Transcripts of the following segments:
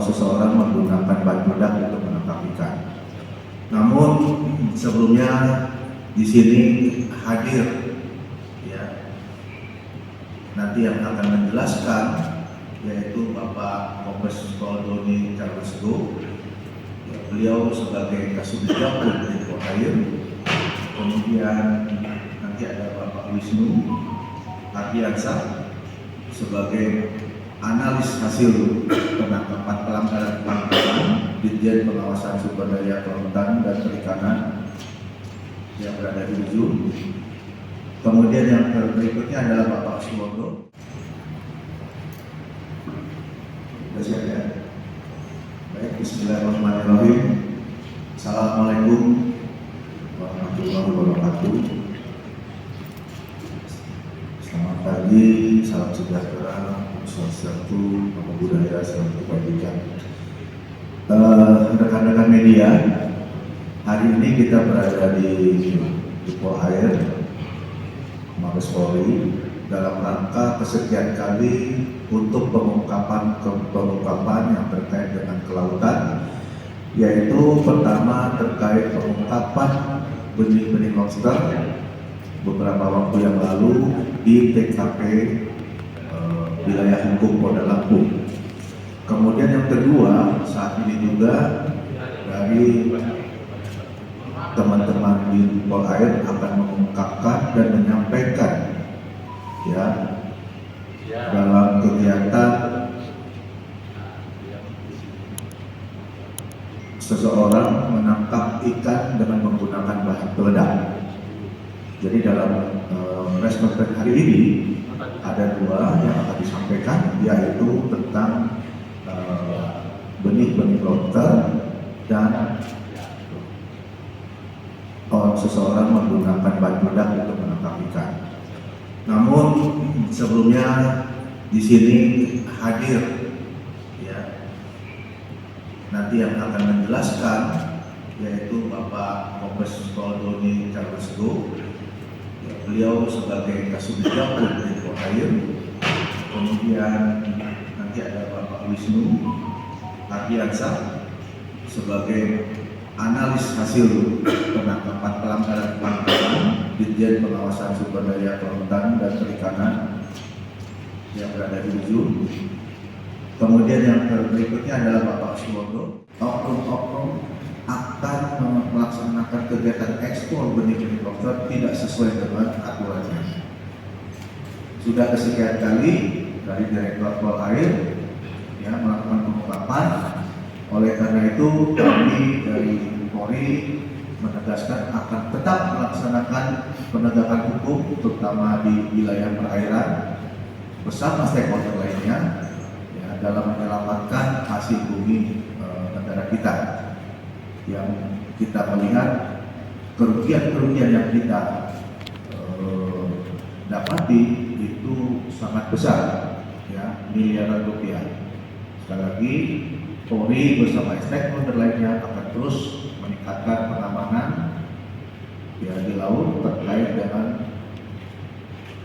seseorang menggunakan bahan peledak untuk menangkap ikan. Namun sebelumnya di sini hadir ya nanti yang akan menjelaskan yaitu Bapak Kombes Pol Doni Charles Go. Beliau sebagai Kasubdit Info Air. Kemudian nanti ada Bapak Wisnu Ardiansah sebagai analis hasil penangkapan pelanggaran penangkapan Ditjen Pengawasan Sumber Daya Kelautan dan Perikanan yang berada di ujung. Kemudian yang berikutnya adalah Bapak Suwondo. Sudah siap ya? Baik, bismillahirrahmanirrahim. Assalamualaikum warahmatullahi wabarakatuh. Selamat pagi, salam sejahtera, swastiastu, namo buddhaya, salam kebajikan. Rekan-rekan media, hari ini kita berada di Pol Air Mabes Polri dalam rangka kesekian kali untuk pengungkapan yang terkait dengan kelautan, yaitu pertama terkait pengungkapan benih-benih lobster beberapa waktu yang lalu di TKP wilayah hukum Polda Lampung. Kemudian yang kedua, saat ini juga dari teman-teman di Pol Air akan mengungkapkan dan menyampaikan ya dalam kegiatan seseorang menangkap ikan dengan menggunakan bahan peledak. Jadi dalam press conference hari ini ada dua yang akan disampaikan, yaitu tentang benih-benih lobster dan seseorang menggunakan bahan peledak untuk menangkap ikan. Namun sebelumnya di sini hadir ya nanti yang akan menjelaskan yaitu Bapak Kombes Pol Doni Charles Go. Beliau sebagai Kasubdit Info Air. Kemudian nanti ada Bapak Wisnu Ardiansah sebagai analis hasil penangkapan pelanggaran penangkapan Ditjen Pengawasan Sumber Daya Kelautan dan Perikanan yang berada di ujung. Kemudian yang berikutnya adalah Bapak Suwondo. Oknum-oknum akan melaksanakan kegiatan ekspor benih-benih lobster tidak sesuai dengan aturannya. Sudah kesekian kali dari Direktorat Pol Air ya melakukan pengungkapan. Oleh karena itu kami dari Polri menegaskan akan tetap melaksanakan penegakan hukum terutama di wilayah perairan bersama stakeholder lainnya ya, dalam menyelamatkan hasil bumi negara kita. Yang kita melihat kerugian-kerugian yang kita dapati itu sangat besar ya, miliaran rupiah. Sekali lagi Polri bersama stakeholder lainnya akan terus meningkatkan pengamanan ya di laut terkait dengan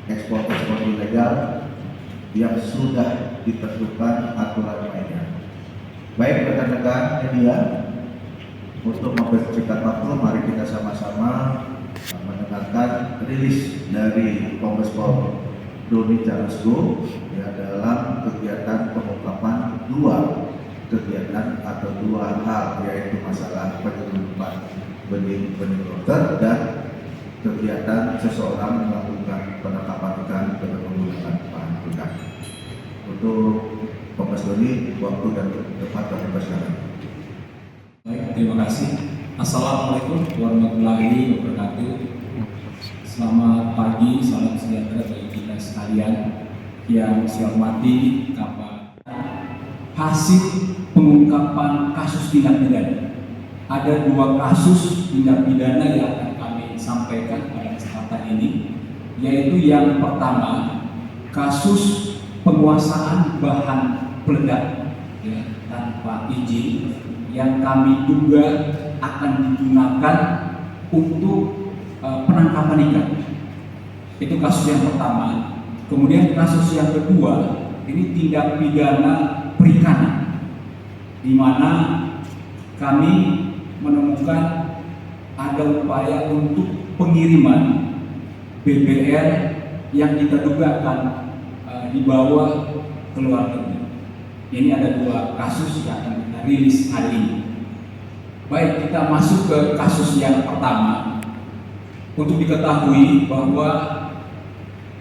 ekspor ilegal yang sudah ditentukan aturan mainnya. Baik rekan-rekan media, untuk mempercepat waktu, mari kita sama-sama mendengarkan rilis dari Kombes Pol Doni Charles Go ya, dalam kegiatan pengungkapan dua kegiatan atau dua hal, yaitu masalah penyelundupan benih-benih lobster dan kegiatan seseorang melakukan penangkapan ikan dengan menggunakan bahan peledak. Untuk Kombes Doni, waktu dan tempat kami persilakan. Baik, terima kasih. Assalamualaikum warahmatullahi wabarakatuh. Selamat pagi, salam sejahtera bagi kita sekalian. Yang saya hormati kabar hasil pengungkapan kasus tindak pidana. Ada dua kasus tindak pidana yang akan kami sampaikan pada kesempatan ini, yaitu yang pertama kasus penguasaan bahan peledak ya, tanpa izin yang kami duga akan digunakan untuk penangkapan ikan. Itu kasus yang pertama. Kemudian kasus yang kedua, ini tindak pidana perikanan. di mana kami menemukan ada upaya untuk pengiriman BBR yang kita duga akan dibawa ke luar negeri. Ini ada 2 kasus yang akan kita rilis hari ini. Baik, kita masuk ke kasus yang pertama. Untuk diketahui bahwa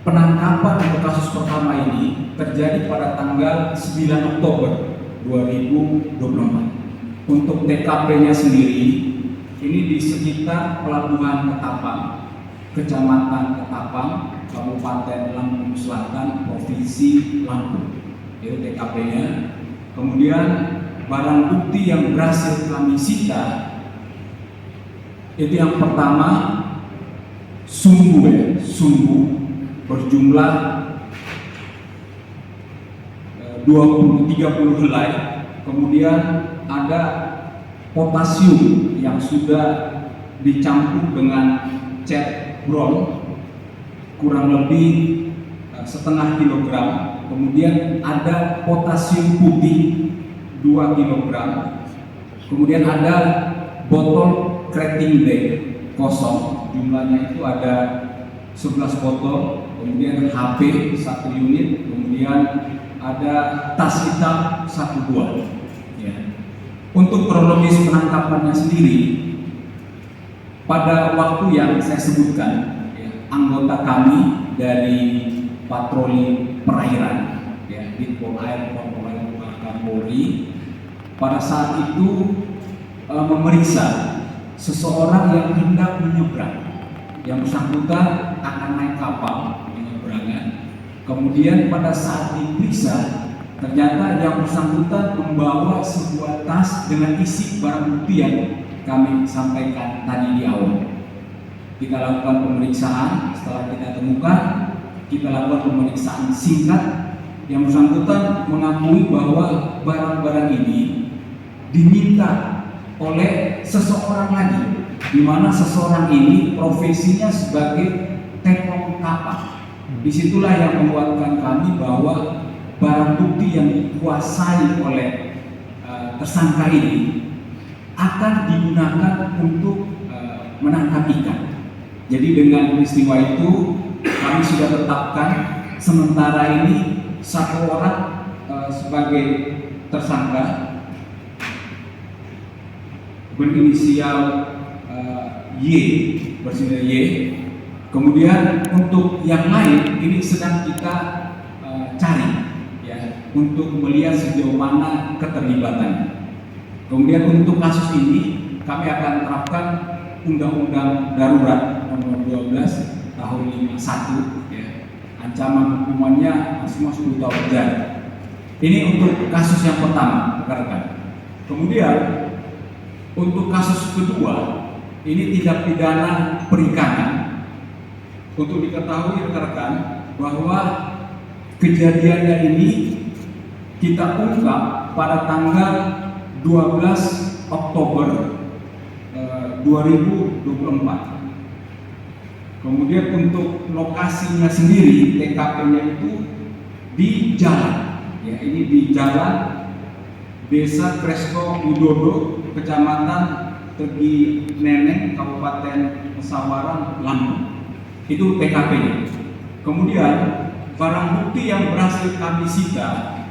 penangkapan untuk kasus pertama ini terjadi pada tanggal 9 Oktober 2024. Untuk TKP-nya sendiri, ini di sekitar Pelabuhan Ketapang, Kecamatan Ketapang, Kabupaten Lampung Selatan, Provinsi Lampung. Itu TKP-nya. Kemudian barang bukti yang berhasil kami sita itu yang pertama sumbu berjumlah 30 helai. Kemudian ada potasium yang sudah dicampur dengan cat brom kurang lebih setengah kilogram. Kemudian ada potasium putih 2 kilogram. Kemudian ada botol creating day kosong, jumlahnya itu ada 11 botol. Kemudian HP 1 unit. Kemudian ada tas hitam 1 buah. Ya. Untuk kronologis penangkapannya sendiri, pada waktu yang saya sebutkan, ya, anggota kami dari patroli perairan, ya, di Polair Polri, pada saat itu memeriksa seseorang yang hendak menyeberang. Yang bersangkutan akan naik kapal penyeberangan. Kemudian pada saat diperiksa, ternyata yang bersangkutan membawa sebuah tas dengan isi barang bukti yang kami sampaikan tadi di awal. Kita lakukan pemeriksaan. Setelah kita temukan, kita lakukan pemeriksaan singkat. Yang bersangkutan mengakui bahwa barang-barang ini diminta oleh seseorang lagi, di mana seseorang ini profesinya sebagai tekong kapal. Disitulah yang menguatkan kami bahwa barang bukti yang dikuasai oleh tersangka ini akan digunakan untuk menangkap ikan. Jadi dengan peristiwa itu kami sudah tetapkan sementara ini 1 orang sebagai tersangka berinisial Y, bersinil Y. Kemudian untuk yang lain ini sedang kita cari, ya, untuk melihat sejauh mana keterlibatannya. Kemudian untuk kasus ini kami akan terapkan Undang-Undang Darurat Nomor 12 Tahun 51, ya. Ancaman hukumannya maksimal 10 tahun penjara. Ini untuk kasus yang pertama, rekan-rekan. Kemudian untuk kasus kedua, ini tindak pidana perikanan. Untuk diketahui rekan-rekan bahwa kejadiannya ini kita ungkap pada tanggal 12 Oktober 2024. Kemudian untuk lokasinya sendiri, TKP-nya itu di jalan, ya, ini di jalan Desa Kresko Widodo, Kecamatan Tegi Neneng, Kabupaten Pesawaran, Lampung. Itu TKP-nya. Kemudian barang bukti yang berhasil kami sita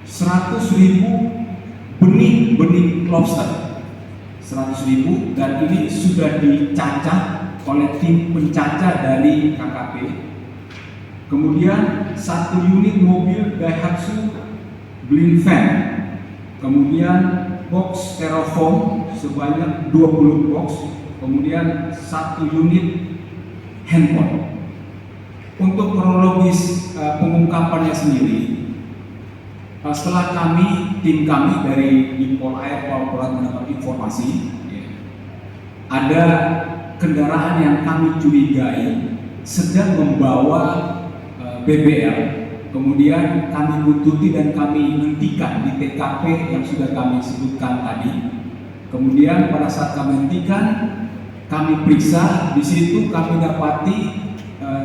100.000 benih lobster, 100.000, dan ini sudah dicacah oleh tim pencacah dari KKP. Kemudian 1 unit mobil Daihatsu Blind Van, kemudian box styrofoam sebanyak 20 box, kemudian 1 unit handphone. Untuk kronologis pengungkapannya sendiri, setelah tim kami dari Polair mendapat informasi, ya, ada kendaraan yang kami curigai sedang membawa BBL. Kemudian kami buntuti dan kami hentikan di TKP yang sudah kami sebutkan tadi. Kemudian pada saat kami hentikan, kami periksa. Di situ kami dapati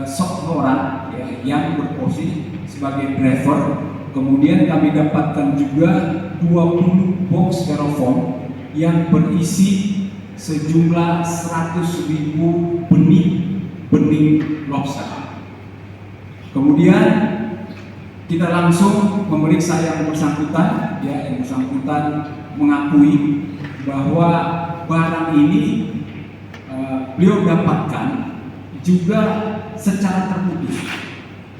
seorang, ya, yang berposisi sebagai driver. Kemudian kami dapatkan juga 20 box styrofoam yang berisi sejumlah 100.000 benih lobster. Kemudian kita langsung memeriksa yang bersangkutan, yang bersangkutan mengakui bahwa barang ini beliau dapatkan juga secara terputus.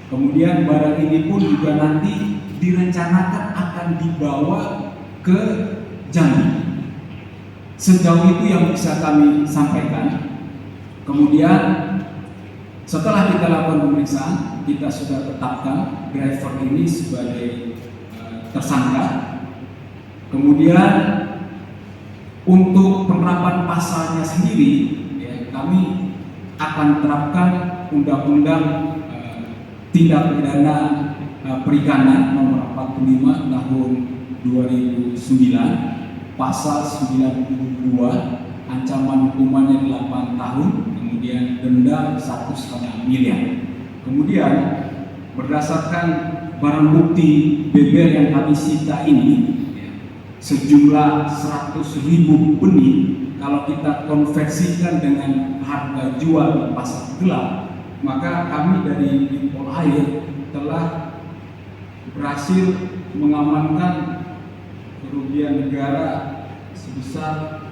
Kemudian barang ini pun juga nanti direncanakan akan dibawa ke Jambi. Sejauh itu yang bisa kami sampaikan. Kemudian setelah kita lakukan pemeriksaan, kita sudah tetapkan driver ini sebagai tersangka. Kemudian untuk penerapan pasalnya sendiri, ya, kami akan terapkan Undang-Undang Tindak Pidana Perikanan Nomor 45 Tahun 2009, Pasal 92, ancaman hukumannya 8 tahun, kemudian denda 1,5 miliar. Kemudian berdasarkan barang bukti beber yang kami sita ini, sejumlah 100.000 benih, kalau kita konversikan dengan harga jual di pasar gelap, maka kami dari Polair telah berhasil mengamankan kerugian negara sebesar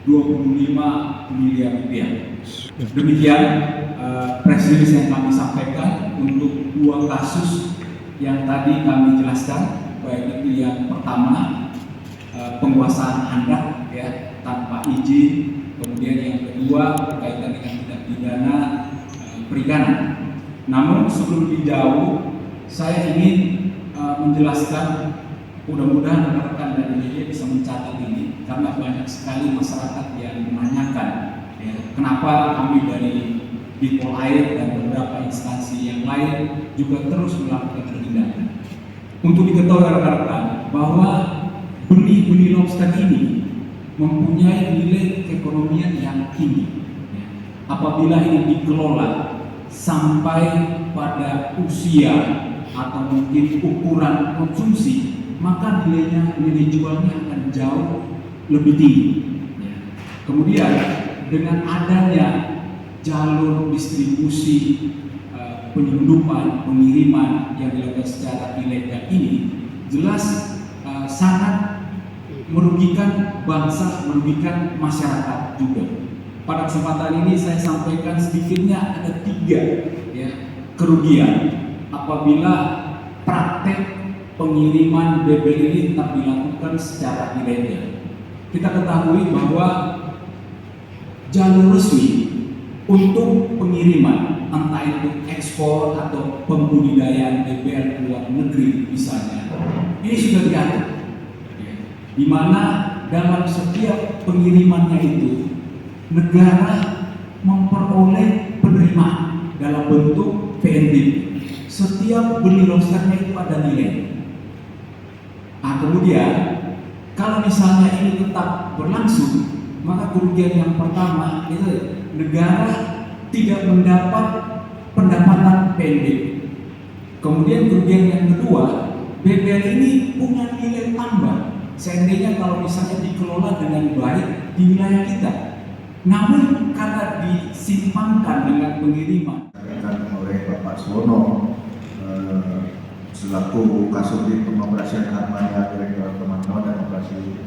25 miliar rupiah. Demikian press release yang kami sampaikan untuk 2 kasus yang tadi kami jelaskan, baik itu yang pertama penguasaan handak ya tanpa izin, kemudian yang kedua berkaitan dengan tindak pidana perikanan. Namun sebelum lebih jauh, saya ingin menjelaskan, mudah-mudahan rekan-rekan dari media bisa mencatat ini, karena banyak sekali masyarakat yang menanyakan ya, kenapa kami dari Polair dan beberapa instansi yang lain juga terus melakukan tindakan. Untuk diketahui rekan-rekan bahwa benih-benih lobster ini mempunyai nilai keekonomian yang tinggi. Apabila ini dikelola sampai pada usia atau mungkin ukuran konsumsi, maka nilai jualnya akan jauh lebih tinggi. Kemudian dengan adanya jalur distribusi, penyelundupan, pengiriman yang dilakukan secara ilegal ini jelas sangat merugikan bangsa, merugikan masyarakat juga. Pada kesempatan ini saya sampaikan sedikitnya ada 3 ya, kerugian apabila praktek pengiriman beber ini tetap dilakukan secara ilegal. Kita ketahui bahwa jalur resmi untuk pengiriman, entah itu ekspor atau pembudidayaan beber ke luar negeri misalnya, ini sudah diatur, di mana dalam setiap pengirimannya itu negara memperoleh penerimaan dalam bentuk PNBP. Setiap benih lobsternya itu ada nilai. Nah, kemudian kalau misalnya ini tetap berlangsung, maka kerugian yang pertama itu negara tidak mendapat pendapatan PNBP. Kemudian kerugian yang kedua, beber ini punya nilai tambah. Seandainya kalau misalnya dikelola dengan baik di wilayah kita, namun karena disimpangkan dengan pengiriman oleh Bapak Suwono selaku Kasubdit Pengoperasian Armada, Direktur Pemantauan dan Operasi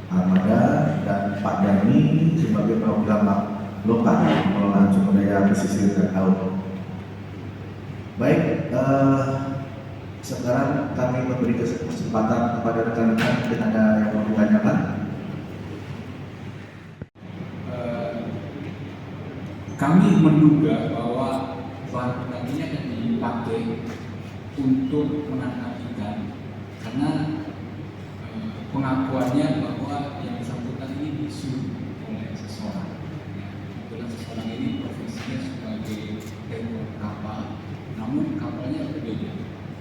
Armada, dan Pak Dani sebagai program lokal pengelolaan sumber daya pesisir dan laut. Baik, sekarang kami memberi kesempatan kepada rekan-rekan mungkin ada yang mau ditanyakan. Kami menduga bahwa bahan ini akan dipakai untuk menangkap ikan, karena pengakuannya bahwa yang bersangkutan ini disuruh oleh seseorang. Kebetulan seseorang ini profesinya sebagai driver kapal, namun kapalnya berbeda.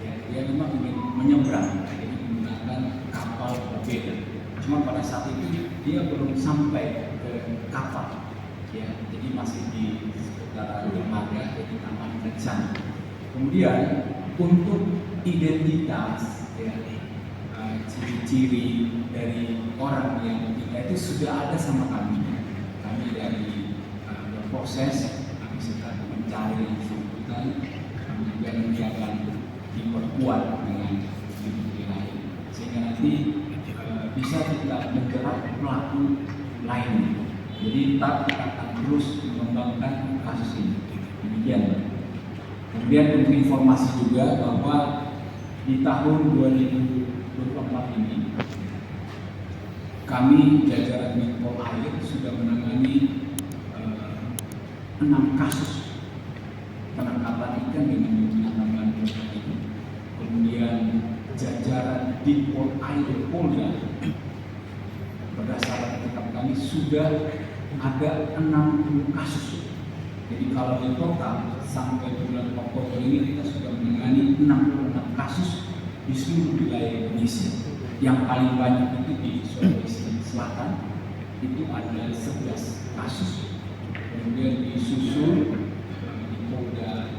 Ya, dia memang ingin menyeberang, jadi menggunakan kapal berbeda. Cuma pada saat itu dia belum sampai ke kapal. Ya, jadi masih di sekitar dermaga, jadi aman dan sana. Kemudian untuk identitas, ya, ciri-ciri dari orang yang kita itu sudah ada sama kami. Kami dari berproses, kami sedang mencari sambutan, kami juga menjaga diperkuat dengan bukti lain, sehingga nanti bisa kita menjerat pelaku lain. Jadi kita akan terus mengembangkan kasus ini. Demikian. Kemudian untuk informasi juga bahwa di tahun 2024 ini kami jajaran Pol Air sudah menangani 6 kasus penangkapan ikan dengan menggunakan produk ini. Kemudian jajaran di Pol Air Polda berdasarkan rekap kami sudah ada 60 kasus. Jadi kalau di total sampai bulan Oktober ini kita sudah menangani 66 kasus di seluruh wilayah Indonesia. Yang paling banyak itu di Sulawesi Selatan, itu ada 11 kasus. Kemudian disusul di Polda